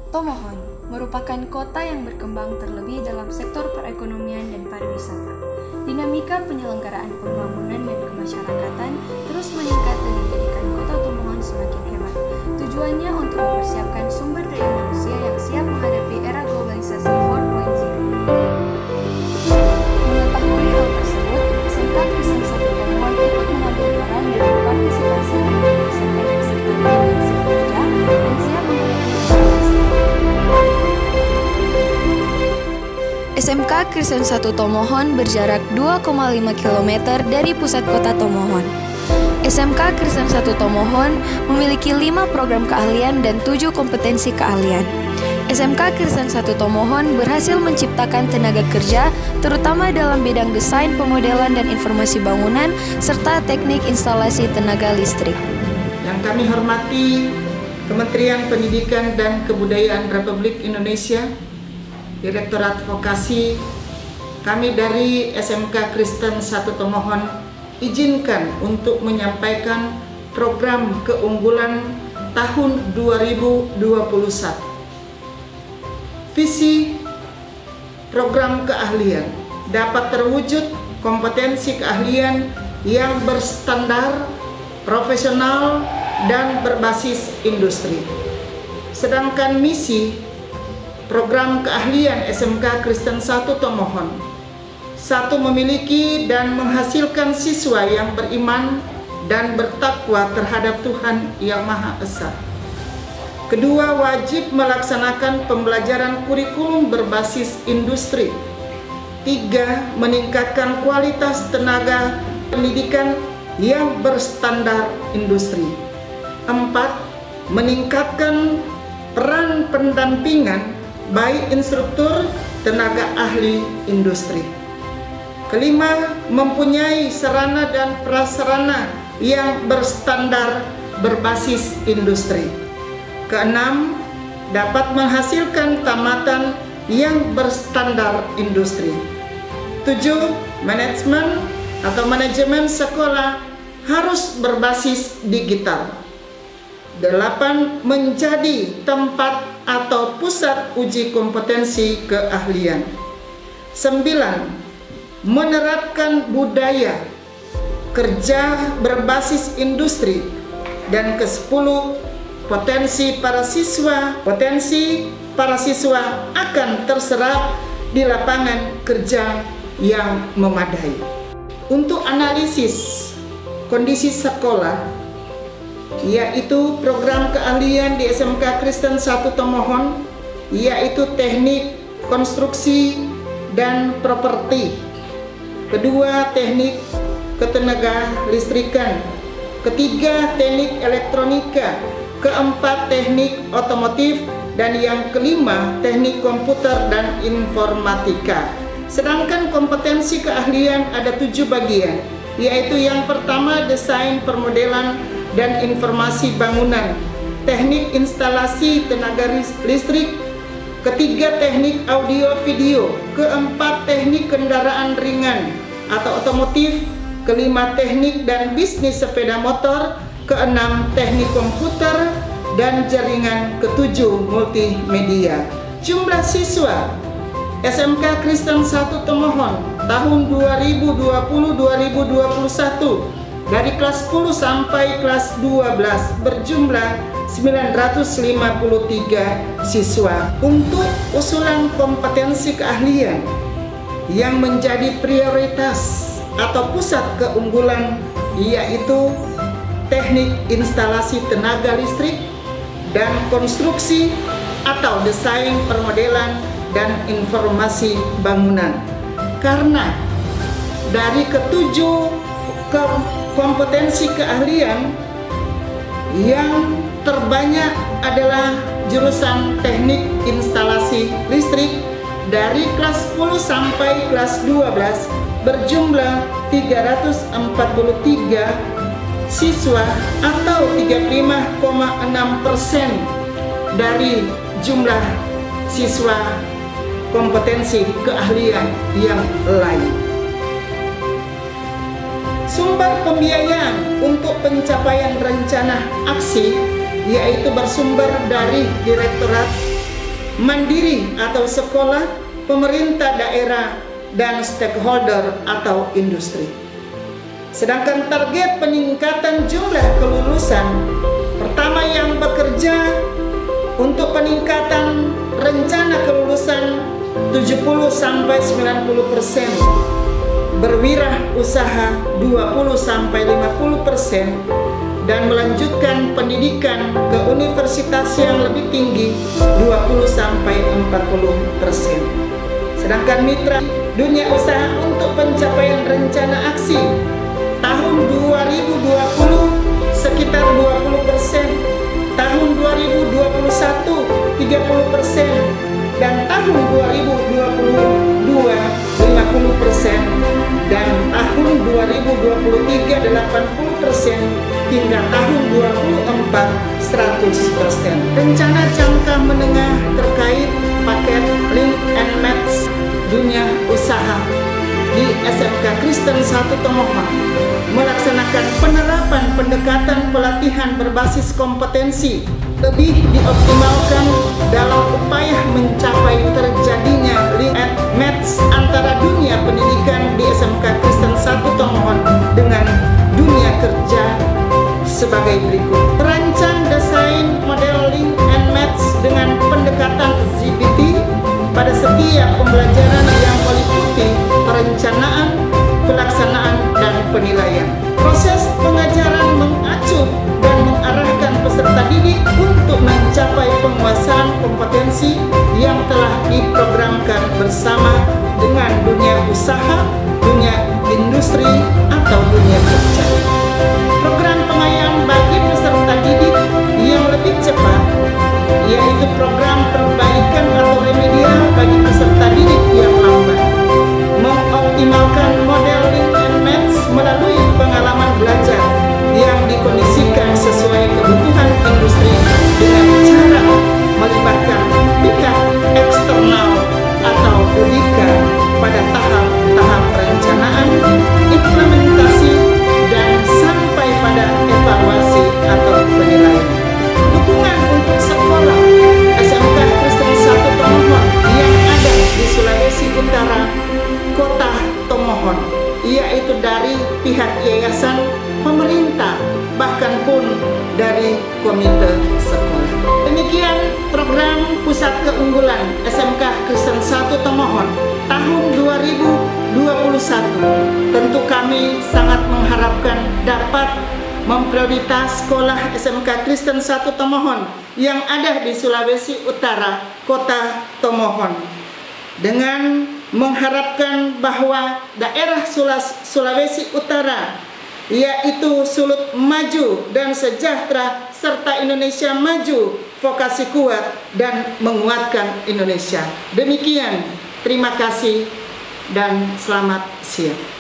Tomohon merupakan kota yang berkembang terlebih dalam sektor perekonomian dan pariwisata. Dinamika penyelenggaraan pembangunan dan kemasyarakatan terus meningkat dan menjadikan kota Tomohon semakin hebat. Tujuannya untuk mempersiapkan sumber daya manusia yang siap menghadapi era globalisasi 4.0. Mengetahui hal tersebut, SMK Kristen 1 Tomohon ikut mengambil peran dan berpartisipasi dalam mempersiapkan SMK yang siap bekerja dan siap menghadapi SMK Kristen 1 Tomohon berjarak 2,5 km dari pusat kota Tomohon. SMK Kristen 1 Tomohon memiliki 5 program keahlian dan 7 kompetensi keahlian. SMK Kristen 1 Tomohon berhasil menciptakan tenaga kerja terutama dalam bidang desain, pemodelan, dan informasi bangunan serta teknik instalasi tenaga listrik. Yang kami hormati Kementerian Pendidikan dan Kebudayaan Republik Indonesia, Direktorat Vokasi, kami dari SMK Kristen 1 Tomohon izinkan untuk menyampaikan program keunggulan tahun 2021. Visi program keahlian dapat terwujud kompetensi keahlian yang berstandar, profesional, dan berbasis industri. Sedangkan misi program keahlian SMK Kristen 1 Tomohon: 1. Memiliki dan menghasilkan siswa yang beriman dan bertakwa terhadap Tuhan Yang Maha Esa. 2. Wajib melaksanakan pembelajaran kurikulum berbasis industri. 3. Meningkatkan kualitas tenaga pendidikan yang berstandar industri. 4. Meningkatkan peran pendampingan baik instruktur, tenaga ahli industri. 5. Mempunyai sarana dan prasarana yang berstandar berbasis industri. 6. Dapat menghasilkan tamatan yang berstandar industri. 7. Manajemen sekolah harus berbasis digital. 8. Menjadi tempat atau pusat uji kompetensi keahlian. 9. Menerapkan budaya kerja berbasis industri. Dan ke-10, potensi para siswa akan terserap di lapangan kerja yang memadai. Untuk analisis kondisi sekolah, yaitu program keahlian di SMK Kristen 1 Tomohon, yaitu teknik konstruksi dan properti. 2. Teknik ketenaga listrikan. 3. Teknik elektronika. 4. Teknik otomotif. Dan yang kelima, teknik komputer dan informatika. Sedangkan kompetensi keahlian ada 7 bagian, yaitu yang pertama desain permodelan dan informasi bangunan, teknik instalasi tenaga listrik, 3. teknik audio video, 4. teknik kendaraan ringan atau otomotif, 5. teknik dan bisnis sepeda motor, 6. teknik komputer dan jaringan, 7. multimedia. Jumlah siswa SMK Kristen 1 Tomohon tahun 2020-2021 dari kelas 10 sampai kelas 12 berjumlah 953 siswa. Untuk usulan kompetensi keahlian yang menjadi prioritas atau pusat keunggulan, yaitu teknik instalasi tenaga listrik dan konstruksi atau desain permodelan dan informasi bangunan. Karena dari ketujuh kompetensi keahlian yang terbanyak adalah jurusan teknik instalasi listrik dari kelas 10 sampai kelas 12 berjumlah 343 siswa atau 35,6% dari jumlah siswa kompetensi keahlian yang lain. Sumber pembiayaan untuk pencapaian rencana aksi yaitu bersumber dari Direktorat mandiri atau sekolah, pemerintah daerah, dan stakeholder atau industri. Sedangkan target peningkatan jumlah kelulusan, pertama yang bekerja untuk peningkatan rencana kelulusan 70-90%, berwirausaha 20-50%, dan melanjutkan pendidikan ke universitas yang lebih tinggi 20-40%. Sedangkan mitra dunia usaha untuk pencapaian rencana aksi tahun 2020 sekitar 20%, tahun 2021 30%, dan tahun 2022 50%, dan tahun 2023 80%, hingga tahun 2024 100%. Rencana jangka menengah terkait paket Link and Match dunia usaha di SMK Kristen 1 Tomohon melaksanakan penerapan pendekatan pelatihan berbasis kompetensi lebih dioptimalkan dalam upaya mencapai terjadinya link and match antara dunia pendidikan di SMK Kristen 1 Tomohon dengan dunia kerja sebagai berikut. Terancang desain model link and match dengan pendekatan ZBT pada setiap pembelajaran yang meliputi perencanaan, pelaksanaan, dan penilaian. Proses pengajaran mengacu dan mengarahkan peserta didik untuk mencapai penguasaan kompetensi yang telah diprogramkan bersama dengan dunia usaha, dunia industri, atau dunia kerja. Program pengayaan bagi peserta didik yang lebih cepat, yaitu program perbaikan atau remedial bagi peserta didik yang lambat. Mengoptimalkan model link and match melalui pengalaman belajar yang dikondisikan sesuai kebutuhan industri dengan cara melibatkan pihak eksternal atau UDIKA pada tahap-tahap perencanaan, implementasi, dan sampai pada evaluasi atau penilaian. Dukungan untuk sekolah SMK Kristen 1 Tomohon yang ada di Sulawesi Utara, Kota Tomohon, yaitu dari pihak yayasan, pemerintah, bahkan pun dari komite sekolah. Demikian program Pusat Keunggulan SMK Kristen 1 Tomohon tahun 2021. Tentu kami sangat mengharapkan dapat memprioritas sekolah SMK Kristen 1 Tomohon yang ada di Sulawesi Utara, Kota Tomohon, dengan mengharapkan bahwa daerah Sulawesi Utara, yaitu Sulut maju dan sejahtera, serta Indonesia maju, vokasi kuat dan menguatkan Indonesia. Demikian, terima kasih dan selamat siang.